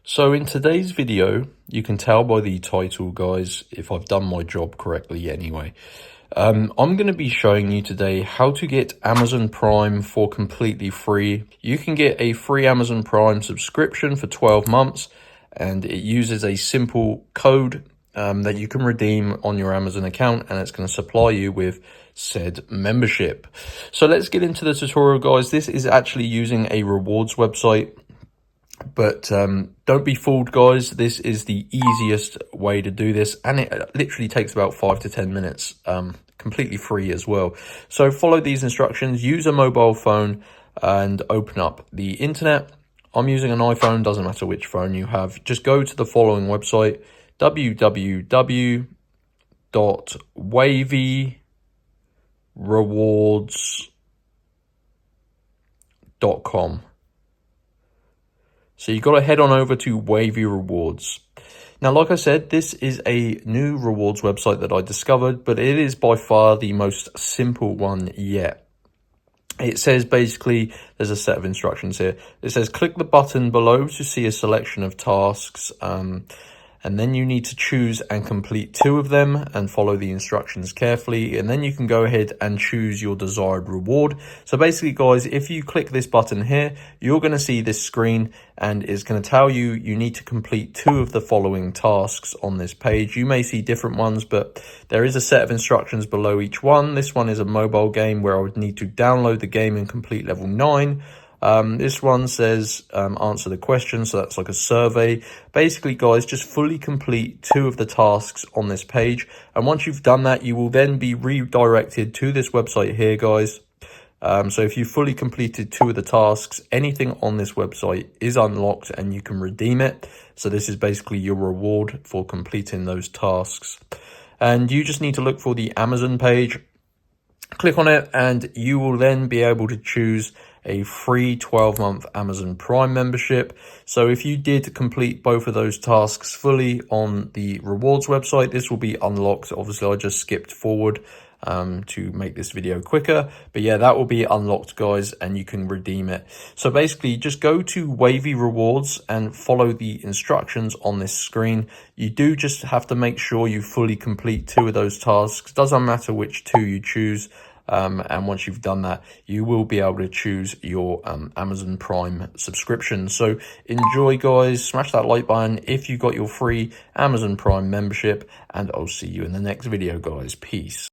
So in today's video, you can tell by the title, guys, if I've done my job correctly anyway. I'm going to be showing you today how to get Amazon Prime for completely free. You can get a free Amazon Prime subscription for 12 months, and it uses a simple code that you can redeem on your Amazon account, and it's going to supply you with said membership. So let's get into the tutorial, guys. This is actually using a rewards website. But don't be fooled, guys. This is the easiest way to do this, and it literally takes about 5 to 10 minutes, completely free as well. So follow these instructions, use a mobile phone and open up the internet. I'm using an iPhone, doesn't matter which phone you have. Just go to the following website, www.wavyrewards.com. So you've got to head on over to Wavy Rewards. Now, like I said, this is a new rewards website that I discovered, but it is by far the most simple one yet. It says basically, there's a set of instructions here. It says click the button below to see a selection of tasks. And then you need to choose and complete 2 of them and follow the instructions carefully. And then you can go ahead and choose your desired reward. So basically, guys, if you click this button here, you're going to see this screen and it's going to tell you you need to complete 2 of the following tasks on this page. You may see different ones, but there is a set of instructions below each one. This one is a mobile game where I would need to download the game and complete level 9. This one says answer the question, so that's like a survey. Basically, guys, just fully complete 2 of the tasks on this page, and once you've done that, you will then be redirected to this website here, guys. So if you fully completed 2 of the tasks, anything on this website is unlocked and you can redeem it. So this is basically your reward for completing those tasks, and you just need to look for the Amazon page. Click on it and you will then be able to choose a free 12-month Amazon Prime membership. So if you did complete both of those tasks fully on the rewards website, this will be unlocked. Obviously, I just skipped forward to make this video quicker, but yeah, that will be unlocked, guys, and you can redeem it. So basically, just go to Wavy Rewards and follow the instructions on this screen. You do just have to make sure you fully complete 2 of those tasks. Doesn't matter which 2 you choose. And once you've done that, you will be able to choose your Amazon Prime subscription. So enjoy, guys. Smash that like button if you got your free Amazon Prime membership, and I'll see you in the next video, guys. Peace.